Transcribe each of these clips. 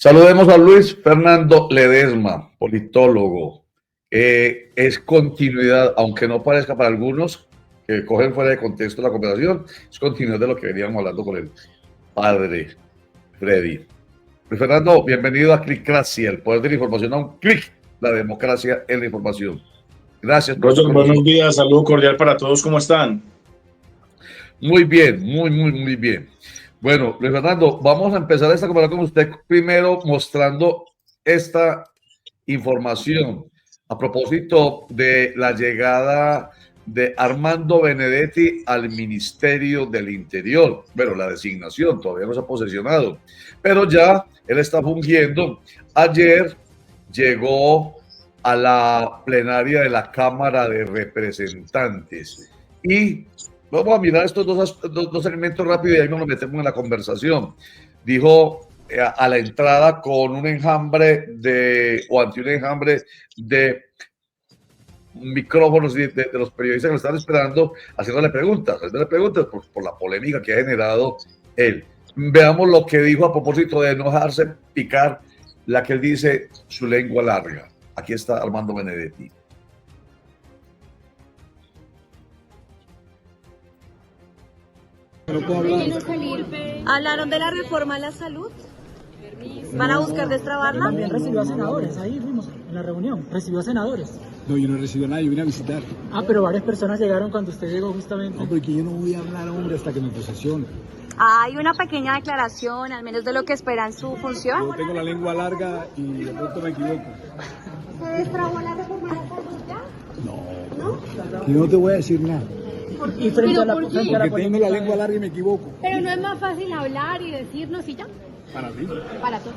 Saludemos a Luis Fernando Ledesma, politólogo. Es continuidad, aunque no parezca para algunos que cogen fuera de contexto la conversación, es continuidad de lo que veníamos hablando con el padre Freddy. Luis Fernando, bienvenido a Clicracia, el poder de la información a un clic, la democracia en la información. Gracias por Roger, buenos días, saludo cordial para todos, ¿cómo están? Muy bien, muy bien. Bueno, Luis Fernando, vamos a empezar esta conversación con usted primero mostrando esta información a propósito de la llegada de Armando Benedetti al Ministerio del Interior. Bueno, la designación todavía no se ha posesionado, pero ya él está fungiendo. Ayer llegó a la plenaria de la Cámara de Representantes y vamos a mirar estos dos elementos rápidos y ahí nos metemos en la conversación. Dijo a la entrada con un enjambre ante un enjambre de micrófonos de los periodistas que lo están esperando, haciéndole preguntas por la polémica que ha generado él. Veamos lo que dijo a propósito de no dejarse picar la que él dice su lengua larga. Aquí está Armando Benedetti. No puedo hablar. ¿Hablaron de la reforma a la salud? ¿Van a buscar destrabarla? También recibió a senadores, ahí fuimos en la reunión, recibió a senadores. No, yo no recibí a nadie, yo vine a visitar. Ah, pero varias personas llegaron cuando usted llegó justamente. No, porque yo no voy a hablar, hombre, hasta que me posesione. Hay una pequeña declaración, al menos de lo que esperan su función. Yo tengo la lengua larga y de pronto me equivoco. ¿Se destrabó la reforma de la salud ya? No, yo no te voy a decir nada. Y frente a la, Porque tengo la lengua larga y me equivoco. Pero no es más fácil hablar y decirnos y ya. Para mí. Para todos.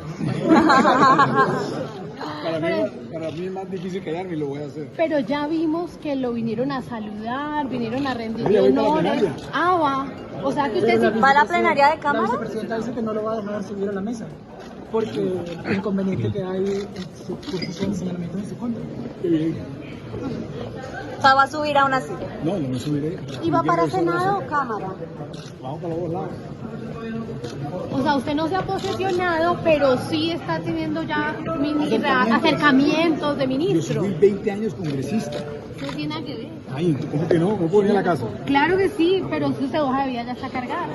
Para mí es más difícil callarme y lo voy a hacer. Pero ya vimos que lo vinieron a saludar, vinieron a rendirle Oye, voy para la honores. plenaria. Va. O sea que usted sí. ¿Va a la plenaria de La Cámara? vicepresidenta dice que no lo va a dejar subir a la mesa. Porque el inconveniente que hay en su posición, señalamiento en su contra. Qué bien. O sea, va a subir aún así. No, no me subiré. ¿Y va para Senado o Cámara? Vamos para los dos lados. O sea, usted no se ha posesionado, pero sí está teniendo ya acercamientos de Yo ministro. fui 20 años congresista. Eso no tiene nada que ver. Ay, ¿cómo que no? ¿Cómo puedo ir a la casa? Claro que sí, pero su hoja de vida ya está cargada.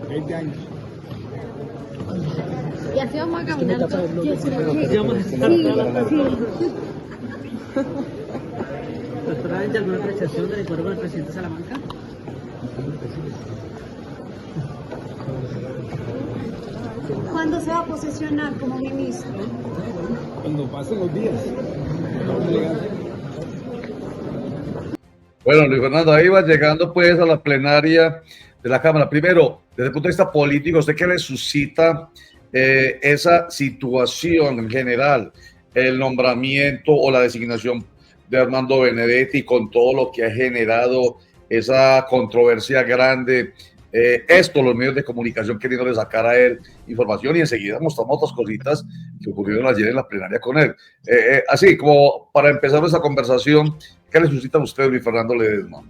20 años. Y así vamos a caminar. ¿Esperan alguna apreciación del acuerdo con el presidente Salamanca? ¿Cuándo se va a posesionar como ministro? Cuando pasen los días. Bueno, Luis Fernando, ahí va llegando pues a la plenaria de la Cámara. Primero, desde el punto de vista político, ¿usted qué le suscita esa situación en general, el nombramiento o la designación de Armando Benedetti con todo lo que ha generado esa controversia grande? Los medios de comunicación queriéndole sacar a él información y enseguida mostramos otras cositas que ocurrieron ayer en la plenaria con él. Así como para empezar esa conversación, ¿qué le suscita a usted, Luis Fernando Ledesma?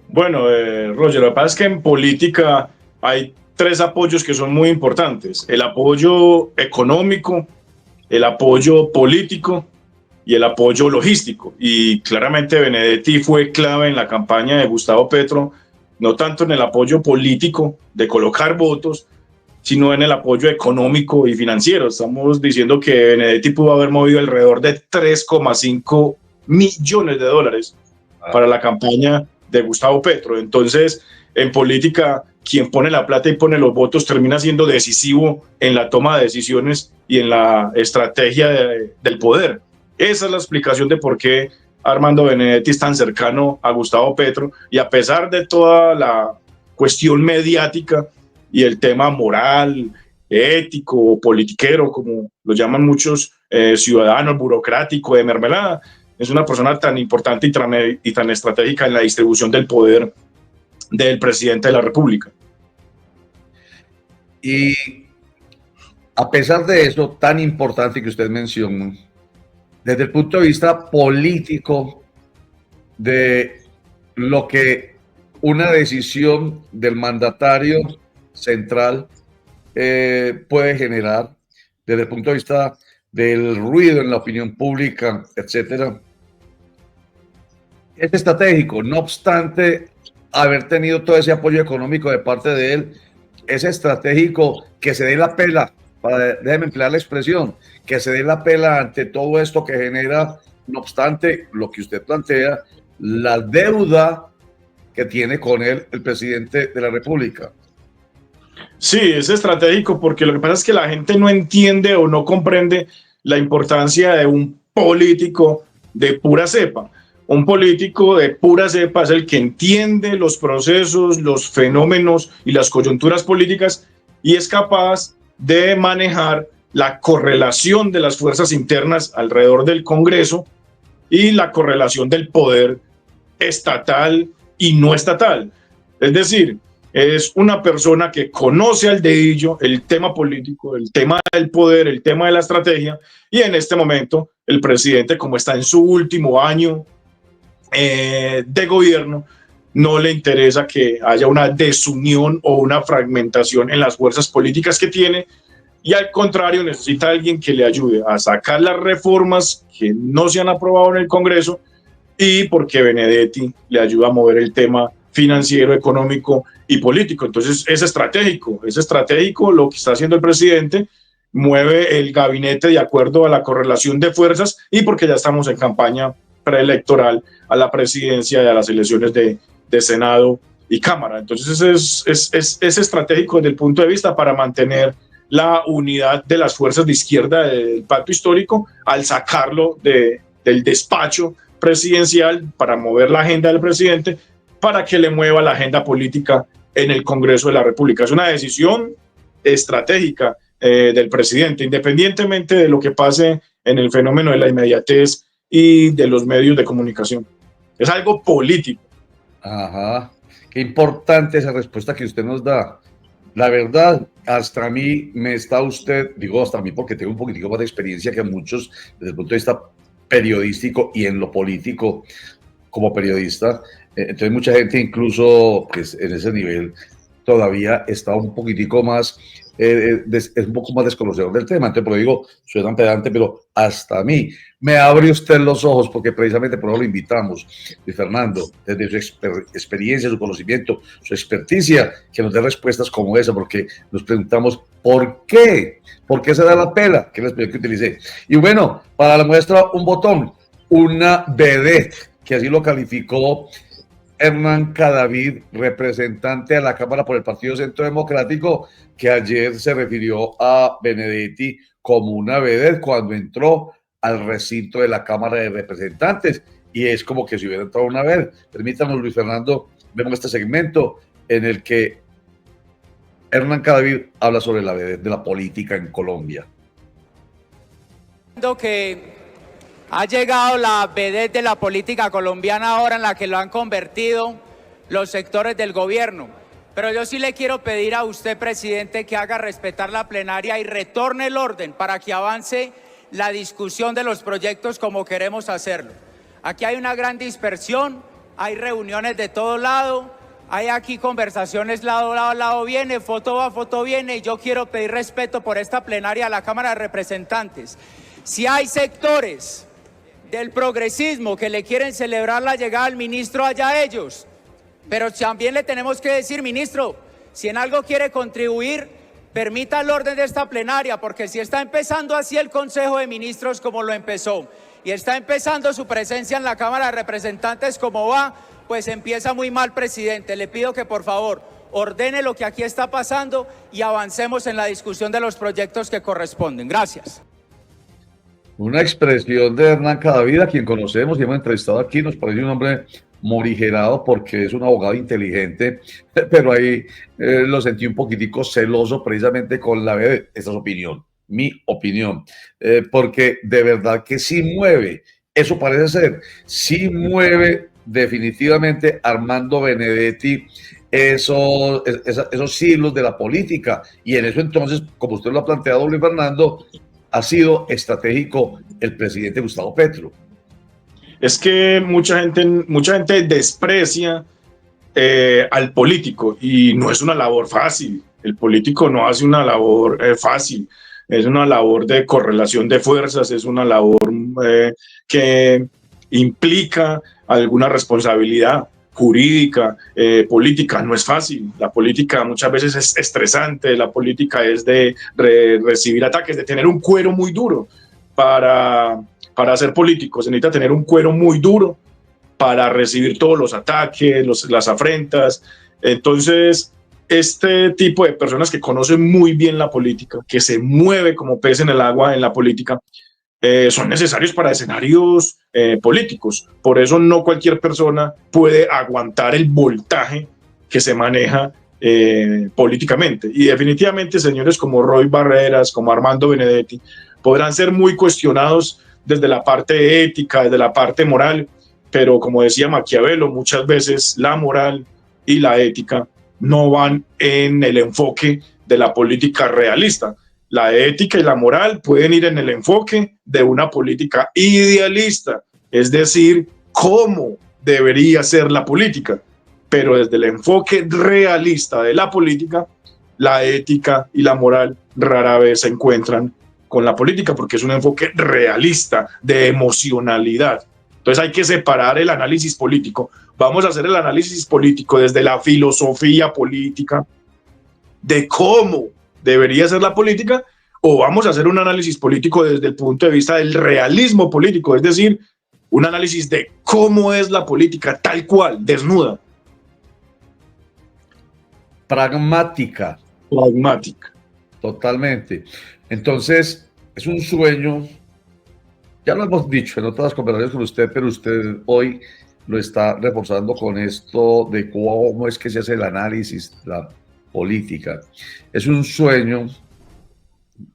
Bueno, Roger, lo que pasa es que en política hay tres apoyos que son muy importantes: el apoyo económico, el apoyo político y el apoyo logístico. Y claramente Benedetti fue clave en la campaña de Gustavo Petro, no tanto en el apoyo político de colocar votos, sino en el apoyo económico y financiero. Estamos diciendo que Benedetti pudo haber movido alrededor de 3,5 millones de dólares para la campaña de Gustavo Petro. Entonces, en política, quien pone la plata y pone los votos termina siendo decisivo en la toma de decisiones y en la estrategia del poder. Esa es la explicación de por qué Armando Benedetti es tan cercano a Gustavo Petro, y a pesar de toda la cuestión mediática y el tema moral, ético, politiquero, como lo llaman muchos ciudadanos, burocrático, de mermelada, es una persona tan importante y tan estratégica en la distribución del poder del presidente de la República. Y a pesar de eso tan importante que usted menciona, desde el punto de vista político, de lo que una decisión del mandatario central puede generar desde el punto de vista del ruido en la opinión pública, etcétera, es estratégico. No obstante haber tenido todo ese apoyo económico de parte de él, es estratégico que se dé la pela, déjeme emplear la expresión, que se dé la pela ante todo esto que genera, no obstante lo que usted plantea, la deuda que tiene con él el presidente de la República. Sí, es estratégico porque lo que pasa es que la gente no entiende o no comprende la importancia de un político de pura cepa. Un político de pura cepa es el que entiende los procesos, los fenómenos y las coyunturas políticas y es capaz de manejar la correlación de las fuerzas internas alrededor del Congreso y la correlación del poder estatal y no estatal. Es decir, es una persona que conoce al dedillo el tema político, el tema del poder, el tema de la estrategia, y en este momento el presidente, como está en su último año de gobierno, no le interesa que haya una desunión o una fragmentación en las fuerzas políticas que tiene, y al contrario necesita a alguien que le ayude a sacar las reformas que no se han aprobado en el Congreso, y porque Benedetti le ayuda a mover el tema financiero, económico y político. Entonces es estratégico lo que está haciendo el presidente, mueve el gabinete de acuerdo a la correlación de fuerzas y porque ya estamos en campaña preelectoral a la presidencia y a las elecciones de Senado y Cámara. Entonces es estratégico desde el punto de vista para mantener la unidad de las fuerzas de izquierda del pacto histórico al sacarlo del despacho presidencial para mover la agenda del presidente para que le mueva la agenda política en el Congreso de la República. Es una decisión estratégica del presidente, independientemente de lo que pase en el fenómeno de la inmediatez y de los medios de comunicación. Es algo político. Ajá. Qué importante esa respuesta que usted nos da. La verdad, hasta a mí me está usted, digo hasta a mí porque tengo un poquitico más de experiencia que muchos desde el punto de vista periodístico y en lo político como periodista. Entonces mucha gente incluso pues, en ese nivel todavía está un poquitico más, es un poco más desconocedor del tema. Entonces, por lo digo, soy tan pedante, pero hasta a mí me abre usted los ojos porque precisamente por eso lo invitamos, Luis Fernando, desde su experiencia, su conocimiento, su experticia, que nos dé respuestas como esa, porque nos preguntamos ¿por qué? ¿Por qué se da la pela? Que es la expresión que utilicé. Y bueno, para la muestra, un botón, una vedette, que así lo calificó Hernán Cadavid, representante de la Cámara por el Partido Centro Democrático, que ayer se refirió a Benedetti como una vedette cuando entró al recinto de la Cámara de Representantes, y es como que si hubiera entrado una vez. Permítanos, Luis Fernando, vemos este segmento en el que Hernán Cadavid habla sobre la vedette de la política en Colombia. Que ha llegado la vedette de la política colombiana ahora en la que lo han convertido los sectores del gobierno. Pero yo sí le quiero pedir a usted, presidente, que haga respetar la plenaria y retorne el orden para que avance la discusión de los proyectos como queremos hacerlo. Aquí hay una gran dispersión, hay reuniones de todo lado, hay aquí conversaciones lado a lado viene, foto va, foto viene, y yo quiero pedir respeto por esta plenaria a la Cámara de Representantes. Si hay sectores del progresismo que le quieren celebrar la llegada del ministro, allá ellos, pero también le tenemos que decir, ministro, si en algo quiere contribuir, permita el orden de esta plenaria, porque si está empezando así el Consejo de Ministros como lo empezó, y está empezando su presencia en la Cámara de Representantes como va, pues empieza muy mal, presidente. Le pido que por favor ordene lo que aquí está pasando y avancemos en la discusión de los proyectos que corresponden. Gracias. Una expresión de Hernán Cadavid, a quien conocemos y hemos entrevistado aquí, nos parece un hombre morigerado porque es un abogado inteligente, pero ahí lo sentí un poquitico celoso precisamente con la vedette. Esa es opinión, mi opinión, porque de verdad que sí mueve, eso parece ser, sí mueve definitivamente Armando Benedetti esos hilos de la política, y en eso entonces, como usted lo ha planteado, Luis Fernando, ha sido estratégico el presidente Gustavo Petro. Es que mucha gente desprecia al político y no es una labor fácil. El político no hace una labor fácil, es una labor de correlación de fuerzas, es una labor que implica alguna responsabilidad jurídica, política. No es fácil. La política muchas veces es estresante, la política es de recibir ataques, de tener un cuero muy duro para ser político. Se necesita tener un cuero muy duro para recibir todos los ataques, las afrentas. Entonces, este tipo de personas que conocen muy bien la política, que se mueve como pez en el agua en la política, son necesarios para escenarios políticos. Por eso no cualquier persona puede aguantar el voltaje que se maneja políticamente. Y definitivamente señores como Roy Barreras, como Armando Benedetti, podrán ser muy cuestionados desde la parte ética, desde la parte moral, pero como decía Maquiavelo, muchas veces la moral y la ética no van en el enfoque de la política realista. La ética y la moral pueden ir en el enfoque de una política idealista, es decir, cómo debería ser la política, pero desde el enfoque realista de la política, la ética y la moral rara vez se encuentran con la política porque es un enfoque realista de emocionalidad. Entonces hay que separar el análisis político. Vamos a hacer el análisis político desde la filosofía política de cómo debería ser la política, o vamos a hacer un análisis político desde el punto de vista del realismo político, es decir, un análisis de cómo es la política tal cual, desnuda. Pragmática. Pragmática. Totalmente. Entonces, es un sueño, ya lo hemos dicho en otras conversaciones con usted, pero usted hoy lo está reforzando con esto de cómo es que se hace el análisis, la política. Es un sueño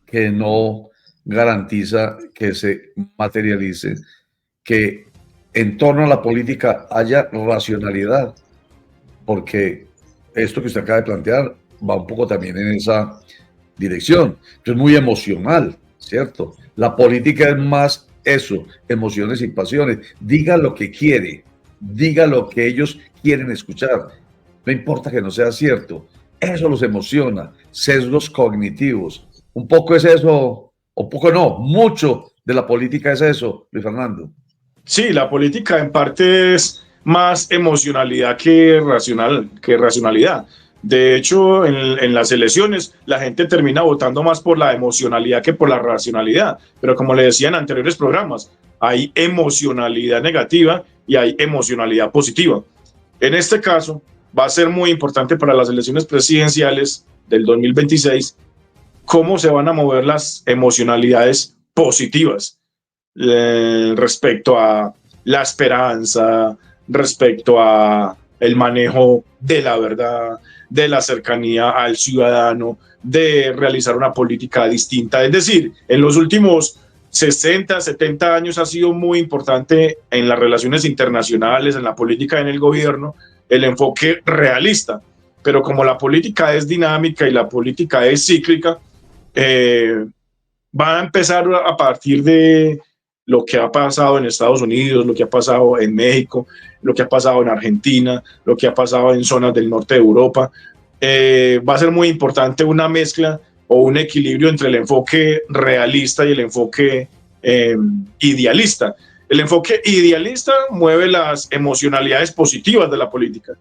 que no garantiza que se materialice, que en torno a la política haya racionalidad, porque esto que usted acaba de plantear va un poco también en esa dirección. Es muy emocional, ¿cierto? La política es más eso, emociones y pasiones. Diga lo que quiere, diga lo que ellos quieren escuchar. No importa que no sea cierto. Eso los emociona. Sesgos cognitivos. Un poco es eso, o poco no, mucho de la política es eso, Luis Fernando. Sí, la política en parte es más emocionalidad que racionalidad. De hecho, en las elecciones la gente termina votando más por la emocionalidad que por la racionalidad. Pero como le decía en anteriores programas, hay emocionalidad negativa y hay emocionalidad positiva. En este caso, va a ser muy importante para las elecciones presidenciales del 2026 cómo se van a mover las emocionalidades positivas respecto a la esperanza, respecto a el manejo de la verdad, de la cercanía al ciudadano, de realizar una política distinta. Es decir, en los últimos 60, 70 años ha sido muy importante en las relaciones internacionales, en la política, en el gobierno, el enfoque realista. Pero como la política es dinámica y la política es cíclica, va a empezar a partir de lo que ha pasado en Estados Unidos, lo que ha pasado en México, lo que ha pasado en Argentina, lo que ha pasado en zonas del norte de Europa. Va a ser muy importante una mezcla o un equilibrio entre el enfoque realista y el enfoque idealista. El enfoque idealista mueve las emocionalidades positivas de la política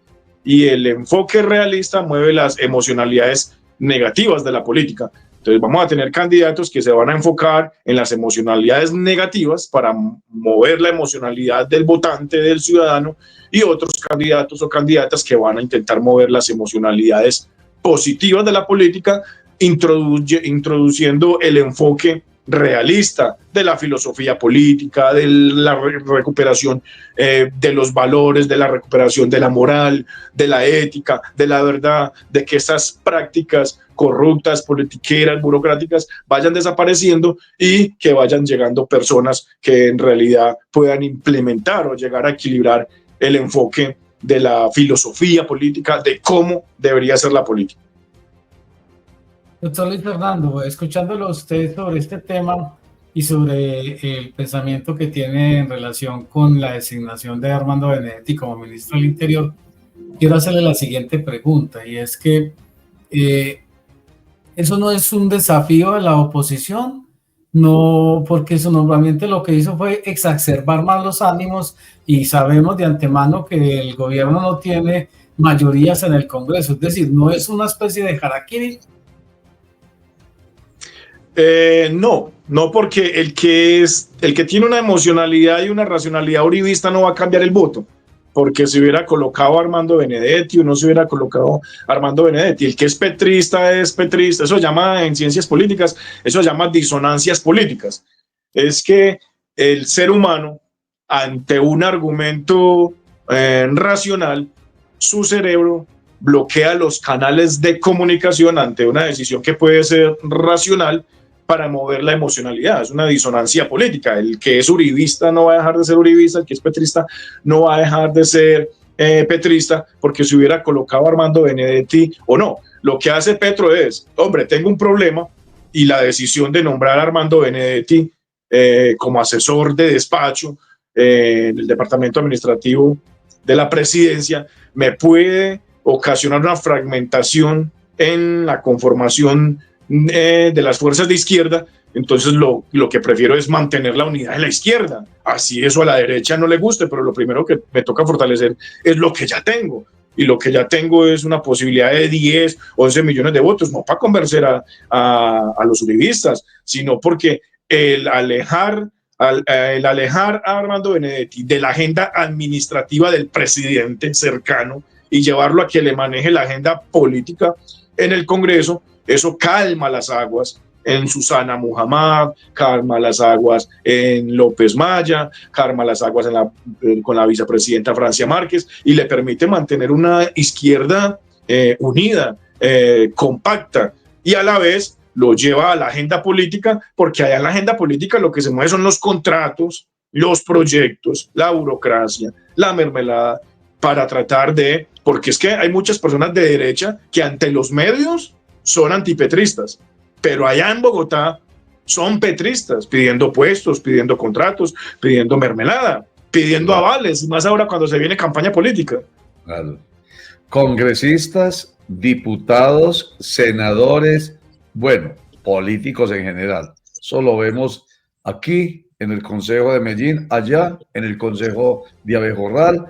y el enfoque realista mueve las emocionalidades negativas de la política. Entonces vamos a tener candidatos que se van a enfocar en las emocionalidades negativas para mover la emocionalidad del votante, del ciudadano, y otros candidatos o candidatas que van a intentar mover las emocionalidades positivas de la política, introduciendo el enfoque realista de la filosofía política, de la recuperación de los valores, de la recuperación de la moral, de la ética, de la verdad, de que esas prácticas corruptas, politiqueras, burocráticas vayan desapareciendo y que vayan llegando personas que en realidad puedan implementar o llegar a equilibrar el enfoque de la filosofía política, de cómo debería ser la política. Doctor Luis Fernando, escuchándolo a usted sobre este tema y sobre el pensamiento que tiene en relación con la designación de Armando Benedetti como ministro del Interior, quiero hacerle la siguiente pregunta, y es que Eso no es un desafío de la oposición, no, porque eso normalmente lo que hizo fue exacerbar más los ánimos y sabemos de antemano que el gobierno no tiene mayorías en el Congreso, es decir, no es una especie de harakiri. No, porque el que tiene una emocionalidad y una racionalidad uribista no va a cambiar el voto, porque si hubiera colocado a Armando Benedetti o no se hubiera colocado a Armando Benedetti, el que es petrista, eso se llama en ciencias políticas, eso se llama disonancias políticas. Es que el ser humano, ante un argumento racional, su cerebro bloquea los canales de comunicación ante una decisión que puede ser racional para mover la emocionalidad. Es una disonancia política. El que es uribista no va a dejar de ser uribista, el que es petrista no va a dejar de ser petrista porque se hubiera colocado a Armando Benedetti o no. Lo que hace Petro es, hombre, tengo un problema, y la decisión de nombrar a Armando Benedetti como asesor de despacho en el departamento administrativo de la presidencia me puede ocasionar una fragmentación en la conformación de las fuerzas de izquierda. Entonces lo que prefiero es mantener la unidad de la izquierda, así eso a la derecha no le guste, pero lo primero que me toca fortalecer es lo que ya tengo, y lo que ya tengo es una posibilidad de 10, 11 millones de votos, no para convencer a los uribistas, sino porque el alejar a Armando Benedetti de la agenda administrativa del presidente cercano y llevarlo a que le maneje la agenda política en el Congreso, eso calma las aguas en Susana Muhammad, calma las aguas en López Maya, calma las aguas con la vicepresidenta Francia Márquez, y le permite mantener una izquierda unida, compacta, y a la vez lo lleva a la agenda política, porque allá en la agenda política lo que se mueve son los contratos, los proyectos, la burocracia, la mermelada, para tratar de, porque es que hay muchas personas de derecha que ante los medios son antipetristas, pero allá en Bogotá son petristas, pidiendo puestos, pidiendo contratos, pidiendo mermelada, pidiendo avales, y más ahora cuando se viene campaña política. Claro. Congresistas, diputados, senadores, bueno, políticos en general. Eso lo vemos aquí en el Consejo de Medellín, allá en el Consejo de Abejorral,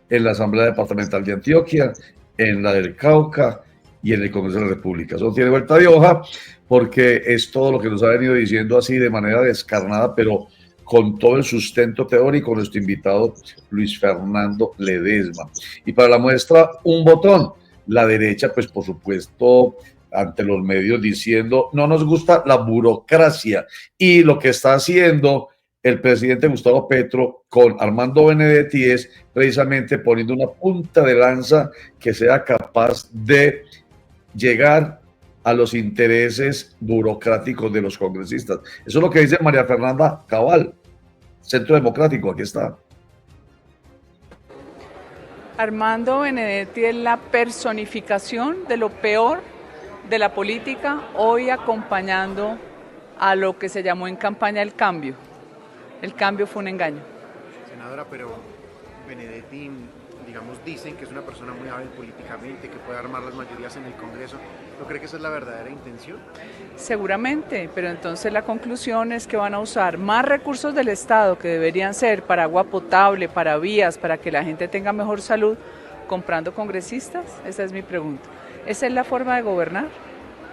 en la Asamblea Departamental de Antioquia, en la del Cauca y en el Congreso de la República. Eso tiene vuelta de hoja porque es todo lo que nos ha venido diciendo así de manera descarnada, pero con todo el sustento teórico, nuestro invitado Luis Fernando Ledesma. Y para la muestra, un botón. La derecha, pues por supuesto, ante los medios diciendo, no nos gusta la burocracia. Y lo que está haciendo el presidente Gustavo Petro con Armando Benedetti es precisamente poniendo una punta de lanza que sea capaz de llegar a los intereses burocráticos de los congresistas. Eso es lo que dice María Fernanda Cabal, Centro Democrático, aquí está. Armando Benedetti es la personificación de lo peor de la política, hoy acompañando a lo que se llamó en campaña el cambio. El cambio fue un engaño. Senadora, pero Benedetti, digamos, dicen que es una persona muy hábil políticamente, que puede armar las mayorías en el Congreso. ¿No cree que esa es la verdadera intención? Seguramente, pero entonces la conclusión es que van a usar más recursos del Estado que deberían ser para agua potable, para vías, para que la gente tenga mejor salud, comprando congresistas. Esa es mi pregunta. ¿Esa es la forma de gobernar?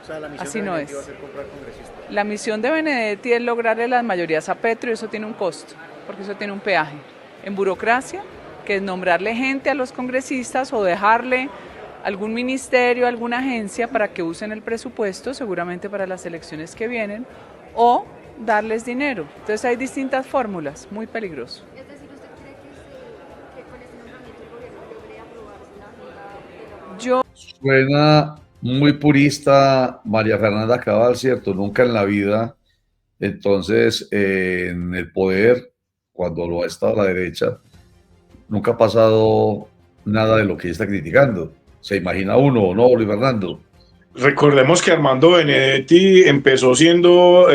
O sea, la misión así de no Benedetti es. va a ser comprar congresistas. La misión de Benedetti es lograrle las mayorías a Petro, y eso tiene un costo, porque eso tiene un peaje. En burocracia, que es nombrarle gente a los congresistas o dejarle algún ministerio, alguna agencia para que usen el presupuesto, seguramente para las elecciones que vienen, o darles dinero. Entonces hay distintas fórmulas, muy peligroso. Es decir, ¿usted cree que con este nombramiento el gobierno debería aprobarse la agenda? Yo Suena muy purista María Fernanda Cabal, ¿cierto? Nunca en la vida, entonces, en el poder, cuando lo ha estado a la derecha, nunca ha pasado nada de lo que ella está criticando. ¿Se imagina uno o no, Luis Fernando? Recordemos que Armando Benedetti empezó siendo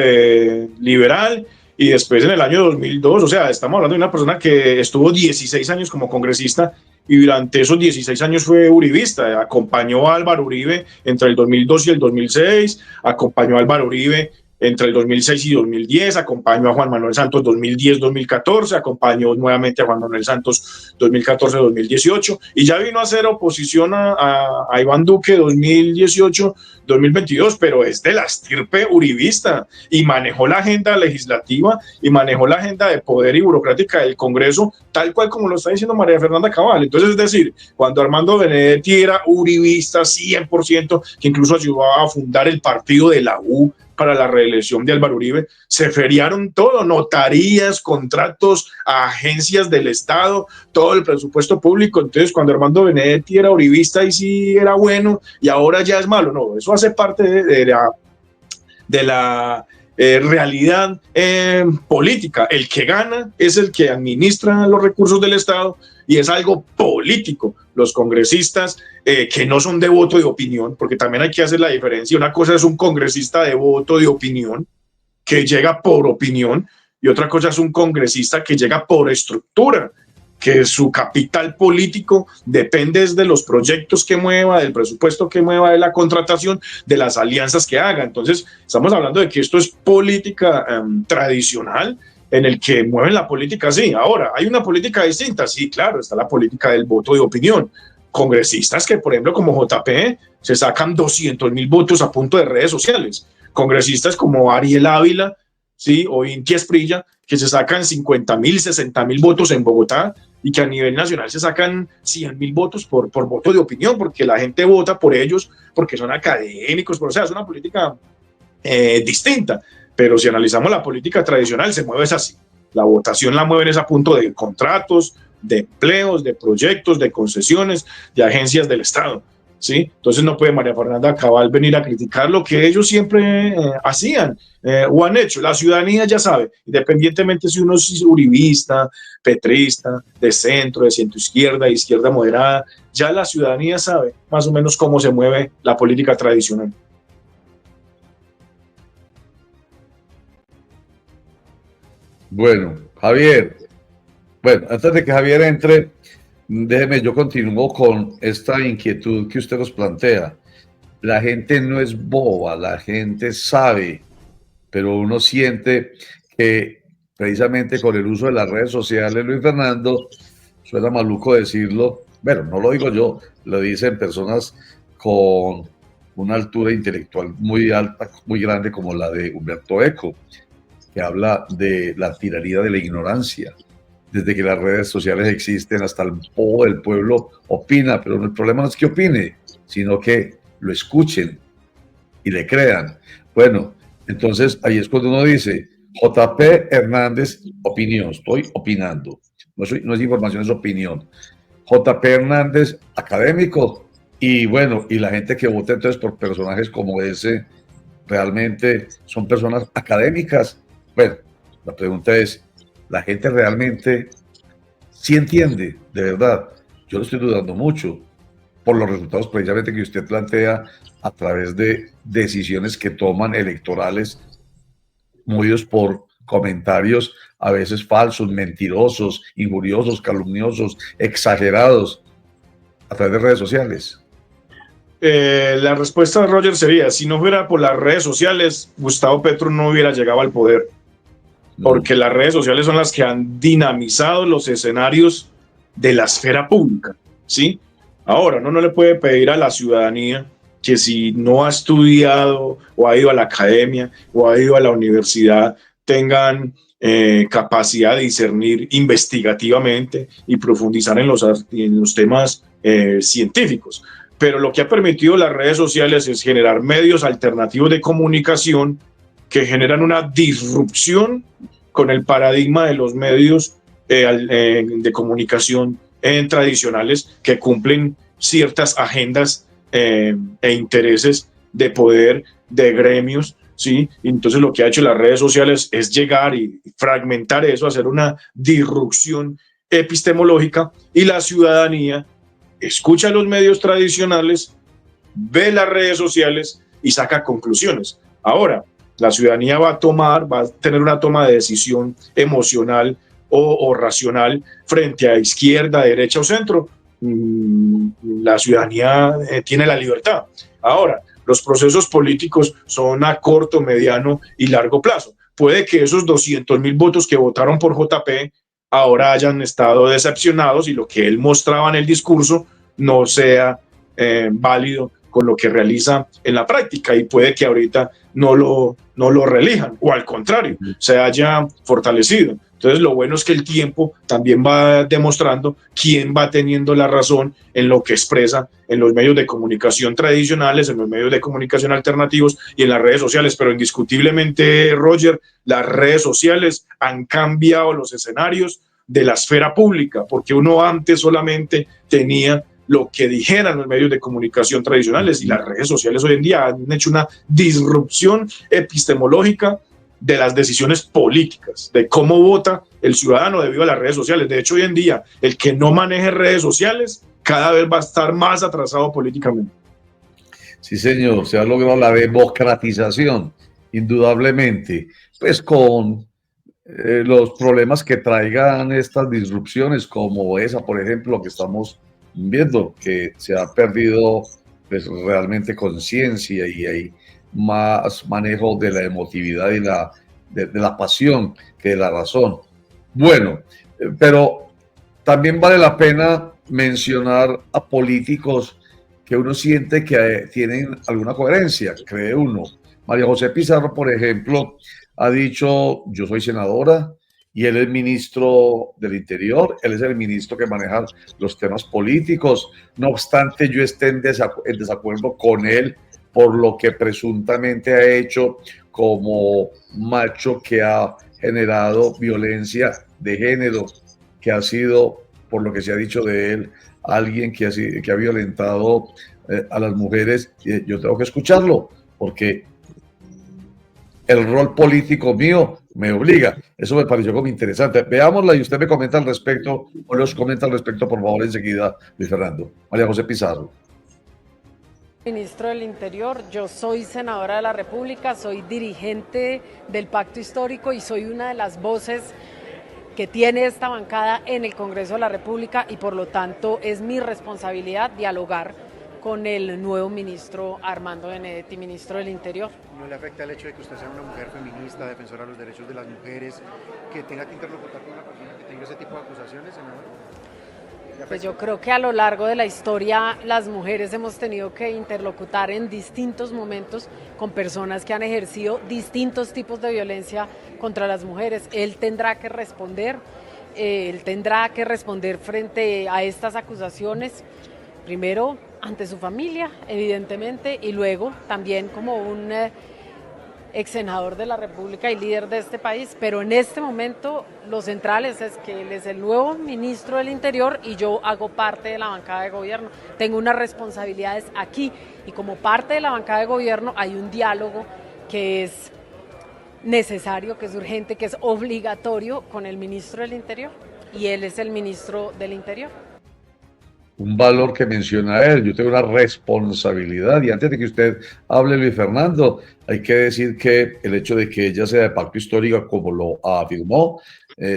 liberal y después en el año 2002, o sea, estamos hablando de una persona que estuvo 16 años como congresista y durante esos 16 años fue uribista, acompañó a Álvaro Uribe entre el 2002 y el 2006, acompañó a Álvaro Uribe entre el 2006 y 2010, acompañó a Juan Manuel Santos 2010-2014, acompañó nuevamente a Juan Manuel Santos 2014-2018 y ya vino a hacer oposición a Iván Duque 2018-2022, pero es de la estirpe uribista y manejó la agenda legislativa y manejó la agenda de poder y burocrática del Congreso, tal cual como lo está diciendo María Fernanda Cabal. Entonces, es decir, cuando Armando Benedetti era uribista 100%, que incluso ayudó a fundar el partido de la U para la reelección de Álvaro Uribe, se feriaron todo, notarías, contratos, agencias del Estado, todo el presupuesto público. Entonces, cuando Armando Benedetti era uribista y sí era bueno y ahora ya es malo, no, eso hace parte de la realidad política. El que gana es el que administra los recursos del Estado y es algo político. Los congresistas que no son de voto de opinión, porque también hay que hacer la diferencia. Una cosa es un congresista de voto de opinión que llega por opinión y otra cosa es un congresista que llega por estructura, que su capital político depende de los proyectos que mueva, del presupuesto que mueva, de la contratación, de las alianzas que haga. Entonces, estamos hablando de que esto es política tradicional, en el que mueven la política así. Ahora, ¿hay una política distinta? Sí, claro, está la política del voto de opinión. Congresistas que, por ejemplo, como JP, se sacan 200.000 votos a punto de redes sociales. Congresistas como Ariel Ávila, ¿sí? O Inti Esprilla, que se sacan 50.000, 60.000 votos en Bogotá y que a nivel nacional se sacan 100.000 votos por voto de opinión, porque la gente vota por ellos, porque son académicos, o sea, es una política distinta. Pero si analizamos la política tradicional, se mueve así. La votación la mueven es a punto de contratos, de empleos, de proyectos, de concesiones, de agencias del Estado, ¿sí? Entonces no puede María Fernanda Cabal venir a criticar lo que ellos siempre hacían o han hecho. La ciudadanía ya sabe, independientemente si uno es uribista, petrista, de centro izquierda, izquierda moderada, ya la ciudadanía sabe más o menos cómo se mueve la política tradicional. Bueno, Javier, antes de que Javier entre, déjeme, yo continúo con esta inquietud que usted nos plantea. La gente no es boba, la gente sabe, pero uno siente que precisamente con el uso de las redes sociales, Luis Fernando, suena maluco decirlo, bueno, no lo digo yo, lo dicen personas con una altura intelectual muy alta, muy grande, como la de Humberto Eco, que habla de la tiranía de la ignorancia. Desde que las redes sociales existen, hasta el povo del pueblo opina, pero el problema no es que opine, sino que lo escuchen y le crean. Bueno, entonces ahí es cuando uno dice, JP Hernández, opinión, estoy opinando. No es información, es opinión. JP Hernández, académico, y bueno, y la gente que vota entonces por personajes como ese, realmente son personas académicas. Bueno, la pregunta es, ¿la gente realmente sí entiende, de verdad? Yo lo estoy dudando mucho por los resultados precisamente que usted plantea a través de decisiones que toman electorales movidos por comentarios a veces falsos, mentirosos, injuriosos, calumniosos, exagerados a través de redes sociales. La respuesta de Roger sería, si no fuera por las redes sociales, Gustavo Petro no hubiera llegado al poder. Porque las redes sociales son las que han dinamizado los escenarios de la esfera pública, ¿sí? Ahora, uno no le puede pedir a la ciudadanía que si no ha estudiado o ha ido a la academia o ha ido a la universidad tengan capacidad de discernir investigativamente y profundizar en los temas científicos. Pero lo que ha permitido las redes sociales es generar medios alternativos de comunicación que generan una disrupción con el paradigma de los medios de comunicación tradicionales que cumplen ciertas agendas e intereses de poder de gremios, ¿sí? Entonces lo que ha hecho las redes sociales es llegar y fragmentar eso, hacer una disrupción epistemológica, y la ciudadanía escucha los medios tradicionales, ve las redes sociales y saca conclusiones. Ahora, la ciudadanía va a tener una toma de decisión emocional o racional frente a izquierda, derecha o centro. la ciudadanía tiene la libertad. Ahora, los procesos políticos son a corto, mediano y largo plazo. Puede que esos 200.000 votos que votaron por JP ahora hayan estado decepcionados y lo que él mostraba en el discurso no sea válido con lo que realiza en la práctica, y puede que ahorita no lo reelijan, o al contrario, se haya fortalecido. Entonces, lo bueno es que el tiempo también va demostrando quién va teniendo la razón en lo que expresa en los medios de comunicación tradicionales, en los medios de comunicación alternativos y en las redes sociales. Pero indiscutiblemente, Roger, las redes sociales han cambiado los escenarios de la esfera pública, porque uno antes solamente tenía lo que dijeran los medios de comunicación tradicionales, y las redes sociales hoy en día han hecho una disrupción epistemológica de las decisiones políticas, de cómo vota el ciudadano debido a las redes sociales. De hecho, hoy en día, el que no maneje redes sociales cada vez va a estar más atrasado políticamente. Sí, señor, se ha logrado la democratización, indudablemente, pues con los problemas que traigan estas disrupciones, como esa, por ejemplo, que estamos viendo, que se ha perdido pues, realmente conciencia, y hay más manejo de la emotividad y de la pasión que de la razón. Bueno, pero también vale la pena mencionar a políticos que uno siente que tienen alguna coherencia, cree uno. María José Pizarro, por ejemplo, ha dicho: yo soy senadora, y él es ministro del Interior, él es el ministro que maneja los temas políticos. No obstante, yo esté en desacuerdo con él por lo que presuntamente ha hecho como macho que ha generado violencia de género, que ha sido, por lo que se ha dicho de él, alguien que ha violentado a las mujeres. Yo tengo que escucharlo, porque el rol político mío me obliga. Eso me pareció como interesante. Veámosla y usted me comenta al respecto, o nos comenta al respecto, por favor, enseguida, Luis Fernando. María José Pizarro. Ministro del Interior, yo soy senadora de la República, soy dirigente del Pacto Histórico y soy una de las voces que tiene esta bancada en el Congreso de la República, y por lo tanto es mi responsabilidad dialogar con el nuevo ministro Armando Benedetti, ministro del Interior. ¿No le afecta el hecho de que usted sea una mujer feminista, defensora de los derechos de las mujeres, que tenga que interlocutar con una persona que tenga ese tipo de acusaciones, senador? Pues yo creo que a lo largo de la historia las mujeres hemos tenido que interlocutar en distintos momentos con personas que han ejercido distintos tipos de violencia contra las mujeres. Él tendrá que responder frente a estas acusaciones, primero ante su familia, evidentemente, y luego también como un ex senador de la República y líder de este país. Pero en este momento lo central es que él es el nuevo ministro del Interior y yo hago parte de la bancada de gobierno. Tengo unas responsabilidades aquí, y como parte de la bancada de gobierno hay un diálogo que es necesario, que es urgente, que es obligatorio con el ministro del Interior, y él es el ministro del Interior. Un valor que menciona él: yo tengo una responsabilidad. Y antes de que usted hable, Luis Fernando, hay que decir que el hecho de que ella sea de Pacto Histórico, como lo afirmó,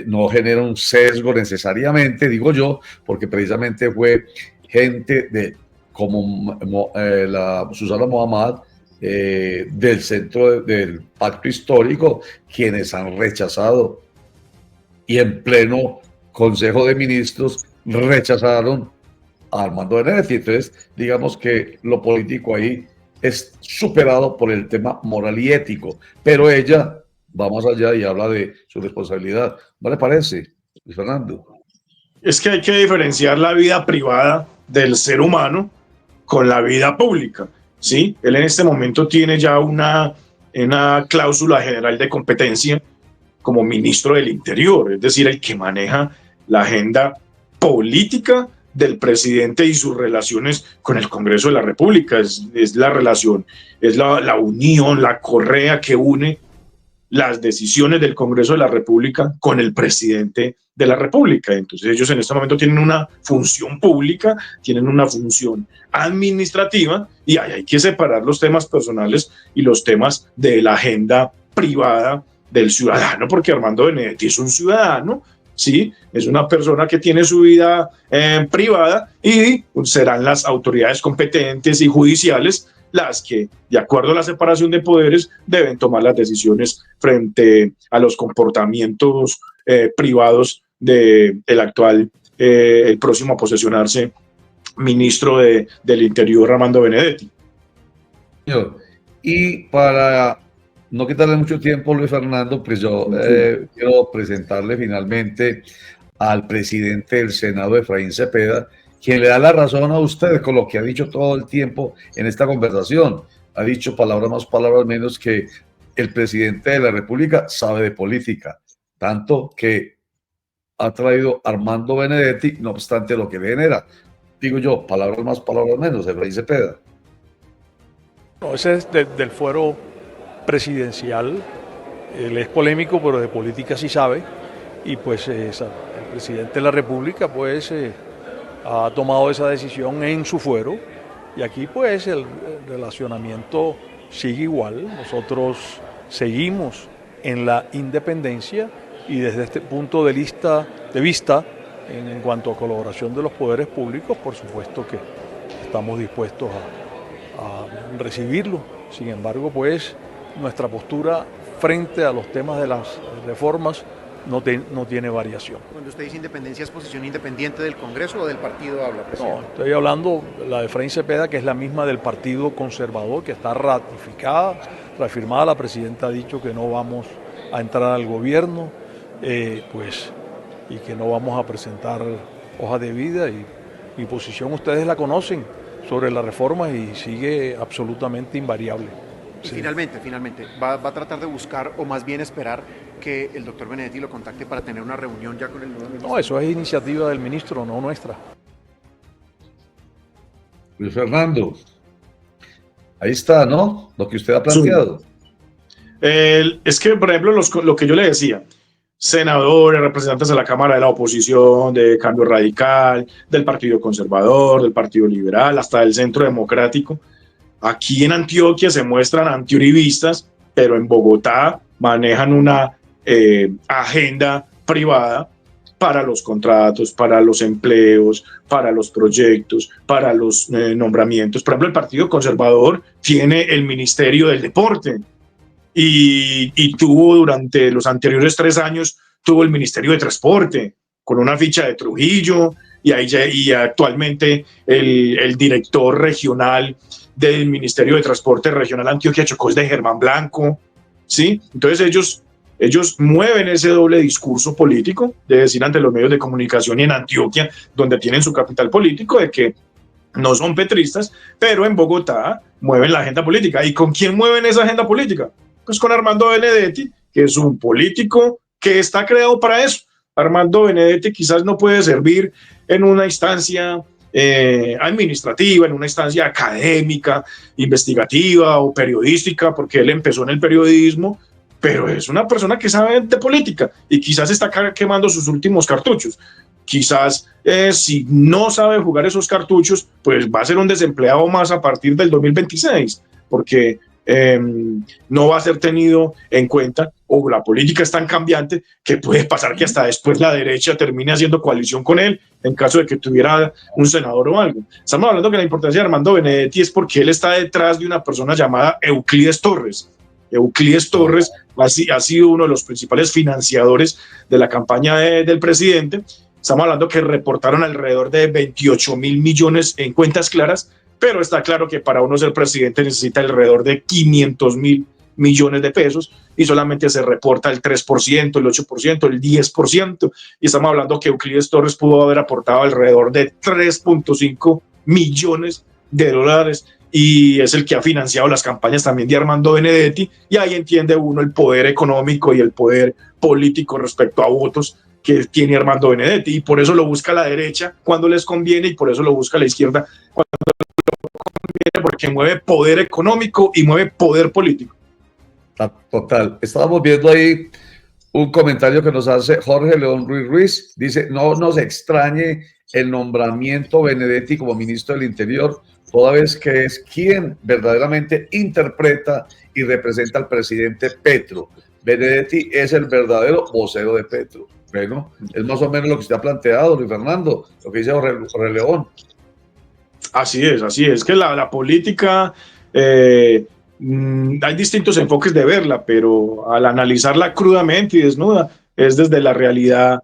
no genera un sesgo necesariamente, digo yo, porque precisamente fue gente como la Susana Mohammad, del centro del Pacto Histórico, quienes han rechazado, y en pleno Consejo de Ministros rechazaron a Armando Benedetti. Entonces, digamos que lo político ahí es superado por el tema moral y ético, pero ella va más allá y habla de su responsabilidad. ¿No le parece, Luis Fernando? Es que hay que diferenciar la vida privada del ser humano con la vida pública, ¿sí? Él en este momento tiene ya una cláusula general de competencia como ministro del Interior, es decir, el que maneja la agenda política del presidente y sus relaciones con el Congreso de la República. Es la relación, es la unión, la correa que une las decisiones del Congreso de la República con el presidente de la República. Entonces ellos en este momento tienen una función pública, tienen una función administrativa, y hay que separar los temas personales y los temas de la agenda privada del ciudadano, porque Armando Benedetti es un ciudadano sí, es una persona que tiene su vida privada y serán las autoridades competentes y judiciales las que, de acuerdo a la separación de poderes, deben tomar las decisiones frente a los comportamientos privados del actual, el próximo a posesionarse ministro del Interior, Armando Benedetti. Y para no quitarle mucho tiempo, Luis Fernando, pues yo quiero presentarle finalmente al presidente del Senado, Efraín Cepeda, quien le da la razón a usted con lo que ha dicho todo el tiempo en esta conversación. Ha dicho palabras más, palabras menos, que el presidente de la República sabe de política, tanto que ha traído Armando Benedetti, no obstante lo que le genera. Digo yo, palabras más, palabras menos, Efraín Cepeda. No, ese es del fuero presidencial. Él es polémico, pero de política sí sabe. Y pues el presidente de la República pues ha tomado esa decisión en su fuero. Y aquí pues el relacionamiento sigue igual. Nosotros seguimos en la independencia y desde este punto de vista en cuanto a colaboración de los poderes públicos, por supuesto que estamos dispuestos a recibirlo. Sin embargo, pues nuestra postura frente a los temas de las reformas no tiene variación. Cuando usted dice independencia, ¿es posición independiente del Congreso o del partido habla, presidente? No, estoy hablando la de Efraín Cepeda, que es la misma del Partido Conservador, que está ratificada, reafirmada. La presidenta ha dicho que no vamos a entrar al gobierno, y que no vamos a presentar hoja de vida. Y mi posición ustedes la conocen sobre las reformas y sigue absolutamente invariable. Y sí. Finalmente, ¿va a tratar de buscar o más bien esperar que el doctor Benedetti lo contacte para tener una reunión ya con el nuevo ministro? No, eso es iniciativa del ministro, no nuestra. Luis Fernando, ahí está, ¿no? Lo que usted ha planteado. Es que, por ejemplo, lo que yo le decía, senadores, representantes de la Cámara de la Oposición, de Cambio Radical, del Partido Conservador, del Partido Liberal, hasta del Centro Democrático, aquí en Antioquia se muestran antiuribistas, pero en Bogotá manejan una agenda privada para los contratos, para los empleos, para los proyectos, para los nombramientos. Por ejemplo, el Partido Conservador tiene el Ministerio del Deporte y tuvo durante los anteriores 3 años, tuvo el Ministerio de Transporte con una ficha de Trujillo y actualmente el director regional del Ministerio de Transporte Regional Antioquia Chocó es de Germán Blanco, ¿sí? Entonces ellos mueven ese doble discurso político de decir ante los medios de comunicación y en Antioquia, donde tienen su capital político, de que no son petristas, pero en Bogotá mueven la agenda política. ¿Y con quién mueven esa agenda política? Pues con Armando Benedetti, que es un político que está creado para eso. Armando Benedetti quizás no puede servir en una instancia administrativa, en una instancia académica, investigativa o periodística, porque él empezó en el periodismo, pero es una persona que sabe de política y quizás está quemando sus últimos cartuchos. Quizás si no sabe jugar esos cartuchos, pues va a ser un desempleado más a partir del 2026, porque no va a ser tenido en cuenta, o la política es tan cambiante que puede pasar que hasta después la derecha termine haciendo coalición con él en caso de que tuviera un senador o algo. Estamos hablando que la importancia de Armando Benedetti es porque él está detrás de una persona llamada Euclides Torres. Euclides Torres ha sido uno de los principales financiadores de la campaña del presidente. Estamos hablando que reportaron alrededor de 28.000 millones en cuentas claras, pero está claro que para uno ser presidente necesita alrededor de 500.000 millones de pesos y solamente se reporta el 3%, el 8%, el 10%. Y estamos hablando que Euclides Torres pudo haber aportado alrededor de 3.5 millones de dólares y es el que ha financiado las campañas también de Armando Benedetti, y ahí entiende uno el poder económico y el poder político respecto a votos que tiene Armando Benedetti, y por eso lo busca la derecha cuando les conviene y por eso lo busca la izquierda cuando les conviene, porque mueve poder económico y mueve poder político. Total. Estábamos viendo ahí un comentario que nos hace Jorge León Ruiz. Dice, no nos extrañe el nombramiento Benedetti como ministro del Interior, toda vez que es quien verdaderamente interpreta y representa al presidente Petro. Benedetti es el verdadero vocero de Petro. Bueno, es más o menos lo que usted ha planteado, Luis Fernando, lo que dice Jorge León. Así es que la política, hay distintos enfoques de verla, pero al analizarla crudamente y desnuda, es desde la realidad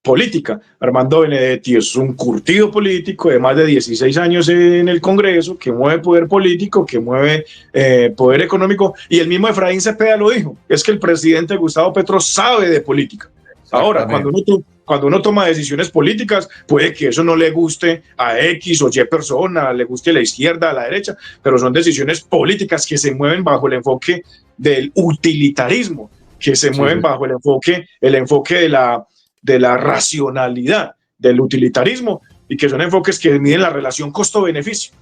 política. Armando Benedetti es un curtido político de más de 16 años en el Congreso, que mueve poder político, que mueve poder económico, y el mismo Efraín Cepeda lo dijo, es que el presidente Gustavo Petro sabe de política. Ahora, cuando uno toma decisiones políticas, puede que eso no le guste a X o Y persona, le guste a la izquierda, a la derecha, pero son decisiones políticas que se mueven bajo el enfoque del utilitarismo, que se mueven bajo el enfoque de la racionalidad, del utilitarismo, y que son enfoques que miden la relación costo-beneficio.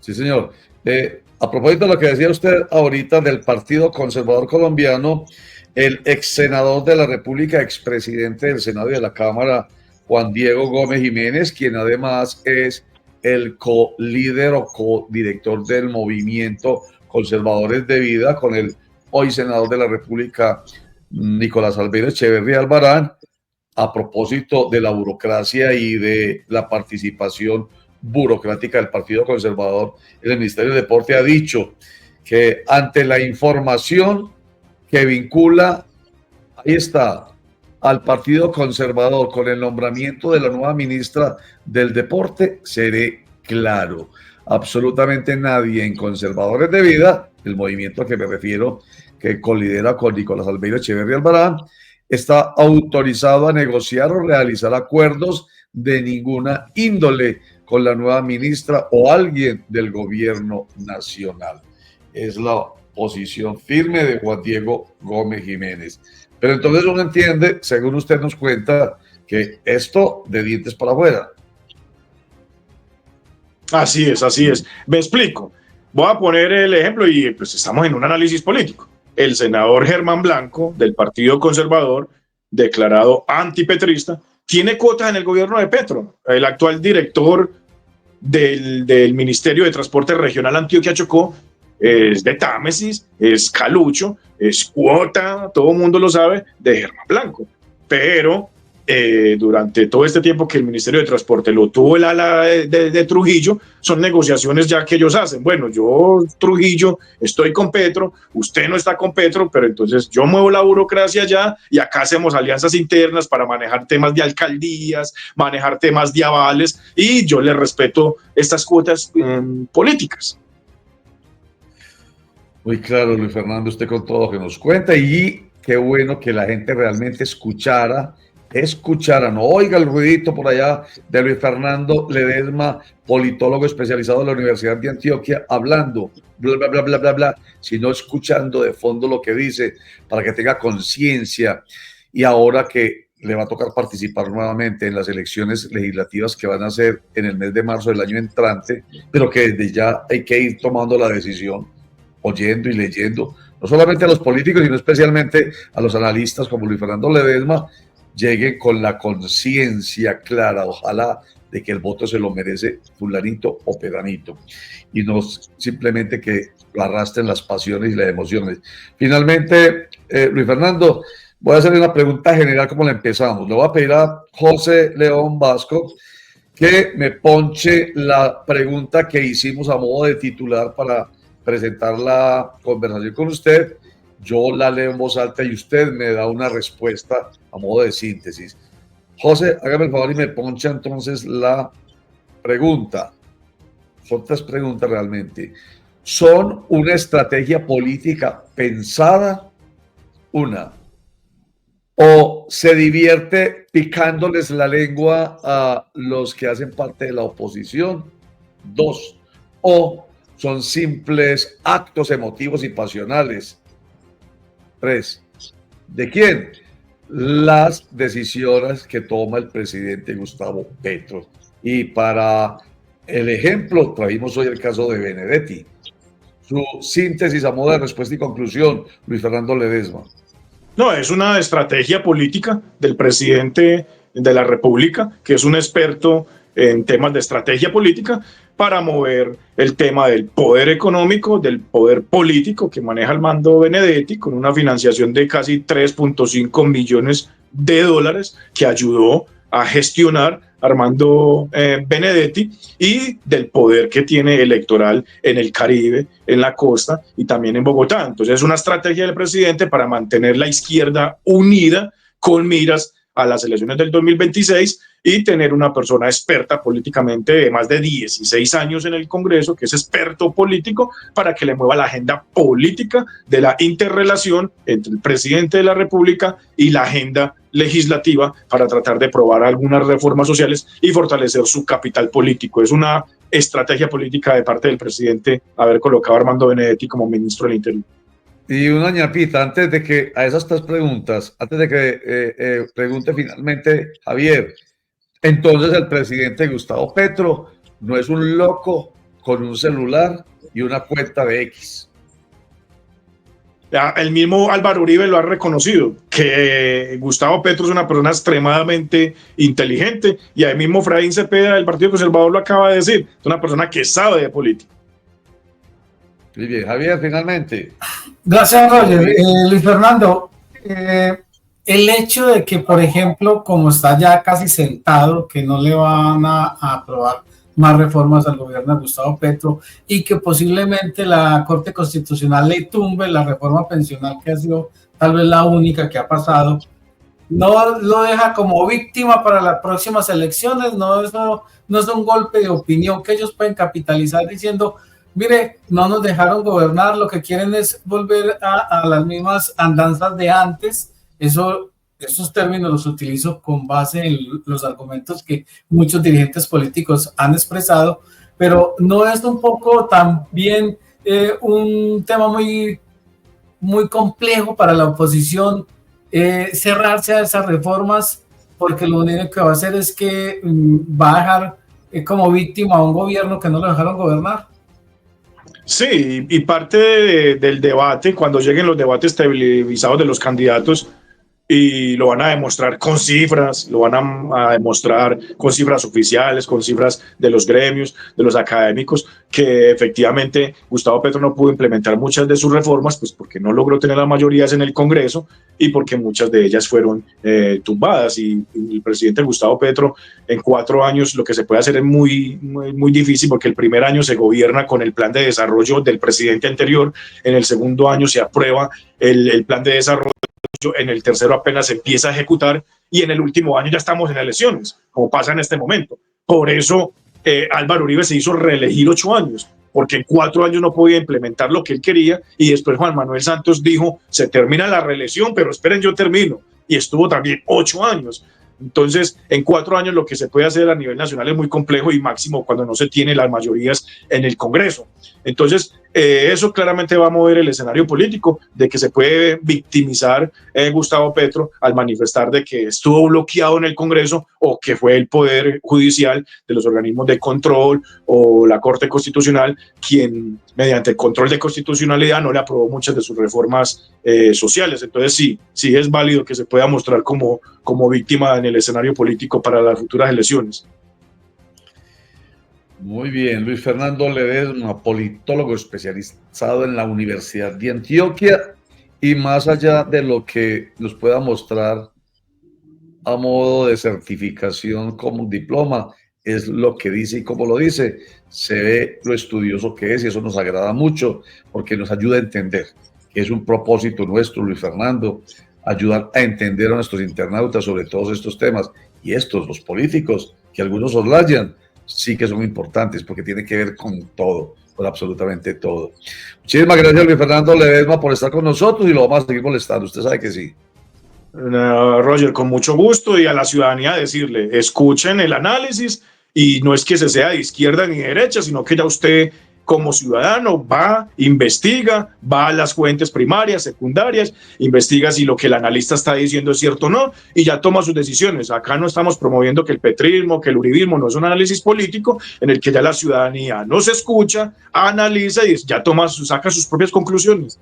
Sí, señor. A propósito de lo que decía usted ahorita del Partido Conservador Colombiano, el ex senador de la República, expresidente del Senado y de la Cámara, Juan Diego Gómez Jiménez, quien además es el co-líder o co-director del movimiento Conservadores de Vida, con el hoy senador de la República, Nicolás Albeiro Echeverría Albarán, a propósito de la burocracia y de la participación burocrática del Partido Conservador en el Ministerio de Deporte, ha dicho que ante la información que vincula, ahí está, al Partido Conservador con el nombramiento de la nueva ministra del Deporte, seré claro. Absolutamente nadie en Conservadores de Vida, el movimiento a que me refiero, que colidera con Nicolás Albeiro Echeverría Albarán, está autorizado a negociar o realizar acuerdos de ninguna índole con la nueva ministra o alguien del gobierno nacional. Es la posición firme de Juan Diego Gómez Jiménez. Pero entonces uno entiende, según usted nos cuenta, que esto de dientes para afuera. Así es. Me explico. Voy a poner el ejemplo y pues estamos en un análisis político. El senador Germán Blanco, del Partido Conservador, declarado antipetrista, tiene cuotas en el gobierno de Petro. El actual director del Ministerio de Transporte Regional Antioquia-Chocó es de Támesis, es calucho, es cuota, todo el mundo lo sabe, de Germán Blanco. Pero durante todo este tiempo que el Ministerio de Transporte lo tuvo el ala de Trujillo, son negociaciones ya que ellos hacen. Bueno, yo, Trujillo, estoy con Petro, usted no está con Petro, pero entonces yo muevo la burocracia ya y acá hacemos alianzas internas para manejar temas de alcaldías, manejar temas de avales, y yo le respeto estas cuotas políticas. Muy claro, Luis Fernando, usted con todo lo que nos cuenta, y qué bueno que la gente realmente escuchara, no oiga el ruidito por allá de Luis Fernando Ledesma, politólogo especializado en la Universidad de Antioquia, hablando, bla, bla, bla, bla, bla, bla, sino escuchando de fondo lo que dice para que tenga conciencia. Y ahora que le va a tocar participar nuevamente en las elecciones legislativas que van a ser en el mes de marzo del año entrante, pero que desde ya hay que ir tomando la decisión, oyendo y leyendo, no solamente a los políticos, sino especialmente a los analistas como Luis Fernando Ledesma, lleguen con la conciencia clara, ojalá, de que el voto se lo merece fulanito o pedanito, y no simplemente que lo arrastren las pasiones y las emociones. Finalmente, Luis Fernando, voy a hacerle una pregunta general como la empezamos. Le voy a pedir a José León Vasco que me ponche la pregunta que hicimos a modo de titular para presentar la conversación con usted. Yo la leo en voz alta y usted me da una respuesta a modo de síntesis. José, hágame el favor y me poncha entonces la pregunta. Son 3 preguntas realmente. ¿Son una estrategia política pensada? Una. ¿O se divierte picándoles la lengua a los que hacen parte de la oposición? 2. ¿O son simples actos emotivos y pasionales? 3. ¿De quién? Las decisiones que toma el presidente Gustavo Petro. Y para el ejemplo, trajimos hoy el caso de Benedetti. Su síntesis a modo de respuesta y conclusión, Luis Fernando Ledesma. No, es una estrategia política del presidente de la República, que es un experto en temas de estrategia política, para mover el tema del poder económico, del poder político que maneja Armando Benedetti, con una financiación de casi 3.5 millones de dólares que ayudó a gestionar Armando Benedetti, y del poder que tiene electoral en el Caribe, en la costa y también en Bogotá. Entonces es una estrategia del presidente para mantener la izquierda unida con miras a las elecciones del 2026 y tener una persona experta políticamente de más de 16 años en el Congreso, que es experto político, para que le mueva la agenda política de la interrelación entre el presidente de la República y la agenda legislativa para tratar de aprobar algunas reformas sociales y fortalecer su capital político. Es una estrategia política de parte del presidente haber colocado a Armando Benedetti como ministro del Interior. Y una ñapita, antes de que a esas tres preguntas, antes de que pregunte finalmente Javier, entonces el presidente Gustavo Petro no es un loco con un celular y una cuenta de X. El mismo Álvaro Uribe lo ha reconocido, que Gustavo Petro es una persona extremadamente inteligente, y ahí mismo Efraín Cepeda del Partido Conservador lo acaba de decir, es una persona que sabe de política. Muy bien, Javier, finalmente. Gracias, Roger. Luis Fernando, el hecho de que, por ejemplo, como está ya casi sentado, que no le van a aprobar más reformas al gobierno de Gustavo Petro, y que posiblemente la Corte Constitucional le tumbe la reforma pensional, que ha sido tal vez la única que ha pasado, no lo deja como víctima para las próximas elecciones. No es un golpe de opinión que ellos pueden capitalizar diciendo: mire, no nos dejaron gobernar, lo que quieren es volver a las mismas andanzas de antes. Esos términos los utilizo con base en los argumentos que muchos dirigentes políticos han expresado, pero no es un poco también un tema muy, muy complejo para la oposición cerrarse a esas reformas, porque lo único que va a hacer es que va a dejar como víctima a un gobierno que no lo dejaron gobernar. Sí, y parte del debate, cuando lleguen los debates televisados de los candidatos, y lo van a demostrar con cifras, lo van a demostrar con cifras oficiales, con cifras de los gremios, de los académicos, que efectivamente Gustavo Petro no pudo implementar muchas de sus reformas, pues porque no logró tener las mayorías en el Congreso y porque muchas de ellas fueron tumbadas. Y el presidente Gustavo Petro, en 4 años, lo que se puede hacer es muy difícil, porque el primer año se gobierna con el plan de desarrollo del presidente anterior, en el segundo año se aprueba el plan de desarrollo, en el tercero apenas se empieza a ejecutar, y en el último año ya estamos en elecciones, como pasa en este momento. Por eso Álvaro Uribe se hizo reelegir 8 años, porque en 4 años no podía implementar lo que él quería, y después Juan Manuel Santos dijo: se termina la reelección, pero esperen, yo termino, y estuvo también 8 años. Entonces, en 4 años lo que se puede hacer a nivel nacional es muy complejo, y máximo cuando no se tiene las mayorías en el Congreso. Entonces, eso claramente va a mover el escenario político, de que se puede victimizar Gustavo Petro al manifestar de que estuvo bloqueado en el Congreso, o que fue el Poder Judicial de los organismos de control o la Corte Constitucional quien, mediante el control de constitucionalidad, no le aprobó muchas de sus reformas sociales. Entonces sí es válido que se pueda mostrar como víctima en el escenario político para las futuras elecciones. Muy bien, Luis Fernando Ledesma, politólogo especializado en la Universidad de Antioquia, y más allá de lo que nos pueda mostrar a modo de certificación como un diploma, es lo que dice y cómo lo dice, se ve lo estudioso que es, y eso nos agrada mucho porque nos ayuda a entender que es un propósito nuestro, Luis Fernando, ayudar a entender a nuestros internautas sobre todos estos temas, y estos, los políticos, que algunos soslayan, sí que son importantes porque tiene que ver con todo, con absolutamente todo. Muchísimas gracias, Luis Fernando Ledesma, por estar con nosotros, y lo vamos a seguir molestando, usted sabe que sí. Roger, con mucho gusto, y a la ciudadanía decirle: escuchen el análisis, y no es que se sea de izquierda ni de derecha, sino que ya usted como ciudadano va, investiga, va a las fuentes primarias, secundarias, investiga si lo que el analista está diciendo es cierto o no, y ya toma sus decisiones. Acá no estamos promoviendo que el petrismo, que el uribismo, no es un análisis político en el que ya la ciudadanía no se escucha, analiza y ya saca sus propias conclusiones.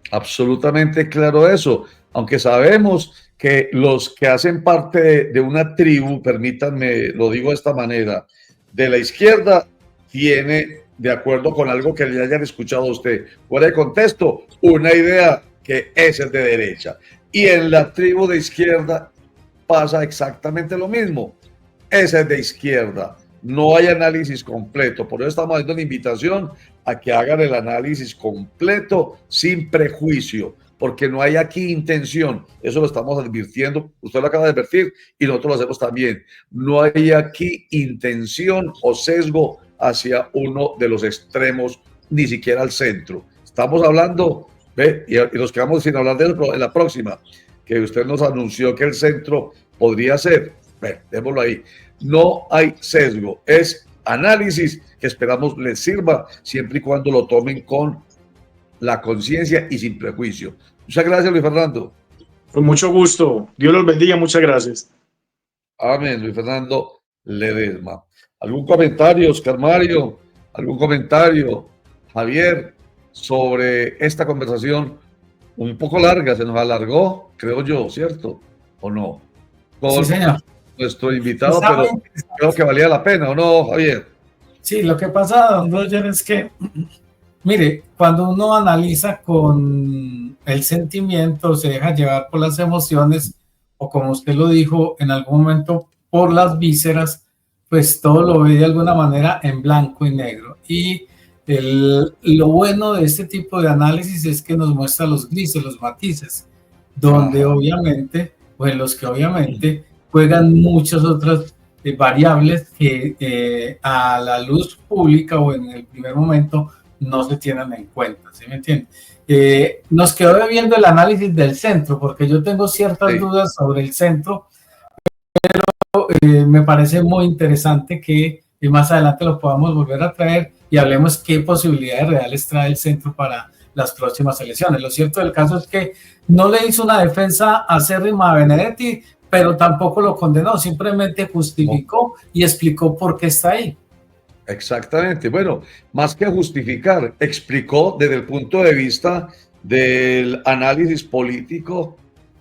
Absolutamente claro eso, aunque sabemos que los que hacen parte de una tribu, permítanme, lo digo de esta manera, de la izquierda, tiene, de acuerdo con algo que le hayan escuchado a usted, fuera de contexto, una idea que es el de derecha. Y en la tribu de izquierda pasa exactamente lo mismo. Esa es de izquierda. No hay análisis completo. Por eso estamos haciendo una invitación a que hagan el análisis completo sin prejuicio, porque no hay aquí intención. Eso lo estamos advirtiendo. Usted lo acaba de advertir y nosotros lo hacemos también. No hay aquí intención o sesgo hacia uno de los extremos, ni siquiera al centro. Estamos hablando, ¿ve? Y nos quedamos sin hablar de eso en la próxima, que usted nos anunció que el centro podría ser. Ve, démoslo ahí. No hay sesgo, es análisis que esperamos les sirva siempre y cuando lo tomen con la conciencia y sin prejuicio. Muchas gracias, Luis Fernando. Con mucho gusto. Dios los bendiga. Muchas gracias. Amén, Luis Fernando Ledesma. ¿Algún comentario, Oscar Mario? ¿Algún comentario, Javier, sobre esta conversación un poco larga? Se nos alargó, creo yo, ¿cierto? ¿O no? Con sí, señor. Nuestro invitado, pero creo que valía la pena, ¿o no, Javier? Sí, lo que pasa, don Roger, es que, mire, cuando uno analiza con el sentimiento, se deja llevar por las emociones, o como usted lo dijo en algún momento, por las vísceras, pues todo lo ve de alguna manera en blanco y negro. Y lo bueno de este tipo de análisis es que nos muestra los grises, los matices, donde obviamente, pues los que obviamente juegan muchas otras variables que a la luz pública o en el primer momento no se tienen en cuenta, ¿sí me entiende? Nos quedó viendo el análisis del centro, porque yo tengo ciertas dudas sobre el centro, pero me parece muy interesante que más adelante lo podamos volver a traer y hablemos qué posibilidades reales trae el centro para las próximas elecciones. Lo cierto del caso es que no le hizo una defensa acérrima a Benedetti, pero tampoco lo condenó, simplemente justificó y explicó por qué está ahí. Exactamente. Bueno, más que justificar, explicó desde el punto de vista del análisis político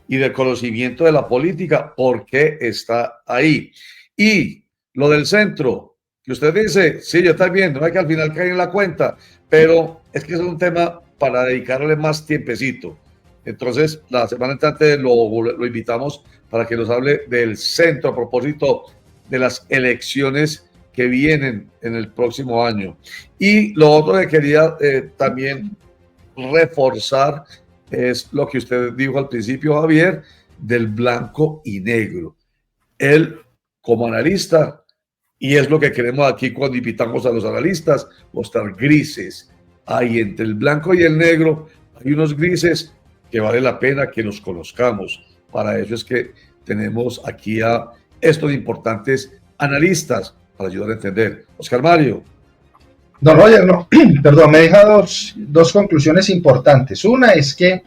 y del conocimiento de la política por qué está ahí. Y lo del centro, que usted dice, sí, yo también, no hay que al final caer en la cuenta, pero es que es un tema para dedicarle más tiempecito. Entonces, la semana entrante lo invitamos para que nos hable del centro a propósito de las elecciones que vienen en el próximo año. Y lo otro que quería también reforzar es lo que usted dijo al principio, Javier, del blanco y negro. Él, como analista, y es lo que queremos aquí cuando invitamos a los analistas, mostrar grises. Hay entre el blanco y el negro, hay unos grises que vale la pena que los conozcamos. Para eso es que tenemos aquí a estos importantes analistas para ayudar a entender. Oscar Mario. Don Roger, no, perdón, me deja dos conclusiones importantes. Una es que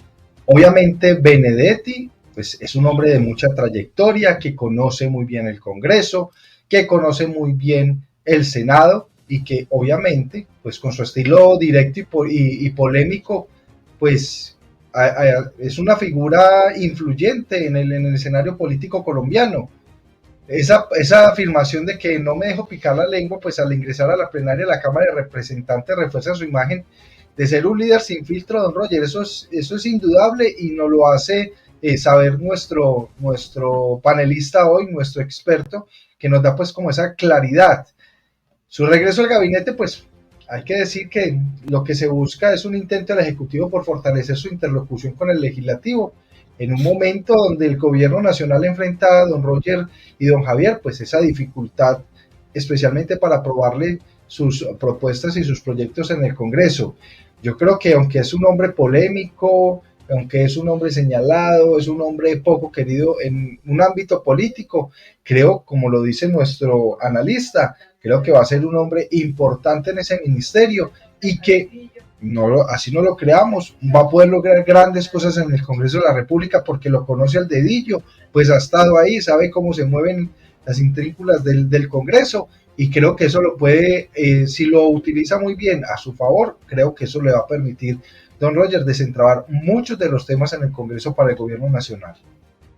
obviamente Benedetti pues, es un hombre de mucha trayectoria, que conoce muy bien el Congreso, que conoce muy bien el Senado y que obviamente pues con su estilo directo y polémico pues es una figura influyente en el escenario político colombiano. Esa afirmación de que no me dejo picar la lengua, pues al ingresar a la plenaria de la Cámara de Representantes refuerza su imagen de ser un líder sin filtro, don Roger. Eso es indudable y nos lo hace saber nuestro panelista hoy, nuestro experto, que nos da pues como esa claridad. Su regreso al gabinete, pues hay que decir que lo que se busca es un intento del Ejecutivo por fortalecer su interlocución con el Legislativo, en un momento donde el gobierno nacional enfrenta a don Roger y don Javier, pues esa dificultad, especialmente para aprobarle sus propuestas y sus proyectos en el Congreso. Yo creo que aunque es un hombre polémico, aunque es un hombre señalado, es un hombre poco querido en un ámbito político, creo, como lo dice nuestro analista, creo que va a ser un hombre importante en ese ministerio y que, así no lo creamos, va a poder lograr grandes cosas en el Congreso de la República porque lo conoce al dedillo, pues ha estado ahí, sabe cómo se mueven las intrínculas del Congreso y creo que eso lo puede, si lo utiliza muy bien a su favor, creo que eso le va a permitir, don Roger, desentrabar muchos de los temas en el Congreso para el gobierno nacional.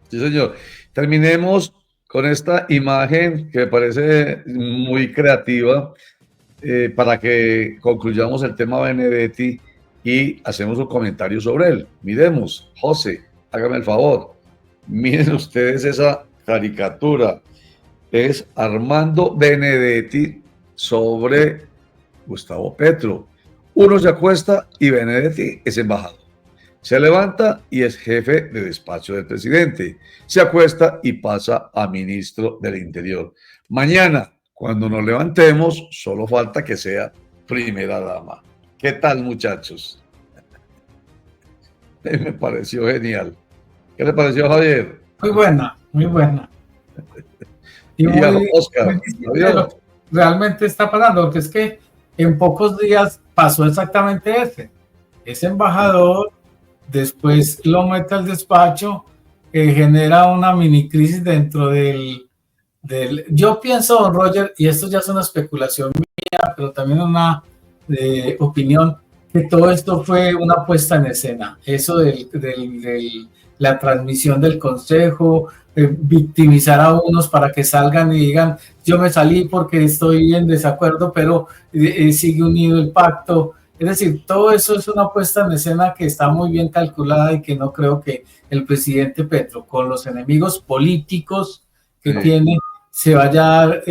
Sí, señor. Terminemos con esta imagen que me parece muy creativa para que concluyamos el tema Benedetti y hacemos un comentario sobre él. Miremos, José, hágame el favor. Miren ustedes esa caricatura. Es Armando Benedetti sobre Gustavo Petro. Uno se acuesta y Benedetti es embajador. Se levanta y es jefe de despacho del presidente. Se acuesta y pasa a ministro del Interior. Mañana, cuando nos levantemos, solo falta que sea primera dama. ¿Qué tal, muchachos? Me pareció genial. ¿Qué le pareció, Javier? Muy buena, muy buena. Y Oscar, realmente está pasando, porque es que en pocos días pasó exactamente ese embajador, después lo mete al despacho, genera una mini crisis dentro del... Yo pienso, don Roger, y esto ya es una especulación mía, pero también una opinión, que todo esto fue una puesta en escena, eso de la transmisión del consejo, victimizar a unos para que salgan y digan, yo me salí porque estoy en desacuerdo, pero sigue unido el pacto. Es decir, todo eso es una puesta en escena que está muy bien calculada y que no creo que el presidente Petro, con los enemigos políticos que tiene, se vaya a dar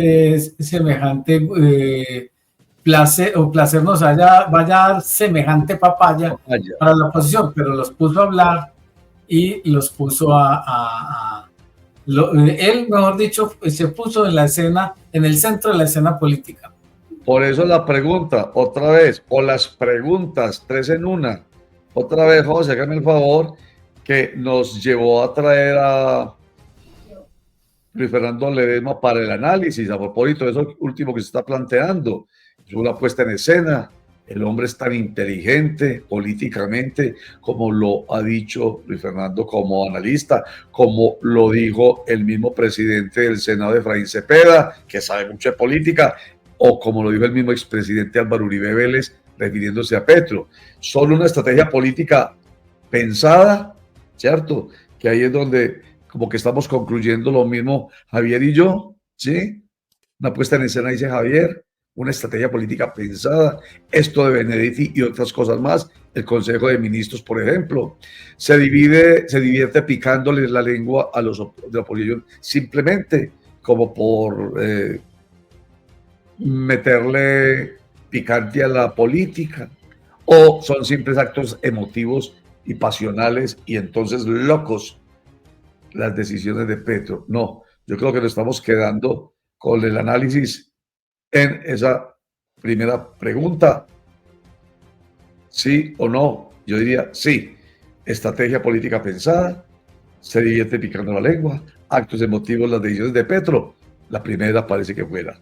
semejante placer vaya a dar semejante papaya para la oposición, pero los puso a hablar y los puso él, mejor dicho, se puso en la escena, en el centro de la escena política. Por eso la pregunta, otra vez, o las preguntas, 3 en 1. Otra vez, José, hágame el favor, que nos llevó a traer a Luis Fernando Ledesma para el análisis, a propósito de eso último que se está planteando. Es una puesta en escena. El hombre es tan inteligente políticamente, como lo ha dicho Luis Fernando como analista, como lo dijo el mismo presidente del Senado, Efraín Cepeda, que sabe mucho de política, o como lo dijo el mismo expresidente Álvaro Uribe Vélez, refiriéndose a Petro. Solo una estrategia política pensada, ¿cierto? Que ahí es donde como que estamos concluyendo lo mismo Javier y yo, ¿sí? Una puesta en escena, dice Javier, una estrategia política pensada, esto de Benedetti y otras cosas más. El Consejo de Ministros, por ejemplo, se divierte picándole la lengua a los de la oposición, simplemente como por meterle picante a la política, o son simples actos emotivos y pasionales y entonces locos las decisiones de Petro. No, yo creo que nos estamos quedando con el análisis en esa primera pregunta. ¿Sí o no? Yo diría sí. Estrategia política pensada, se divierte picando la lengua, actos emotivos, las decisiones de Petro. La primera parece que fuera.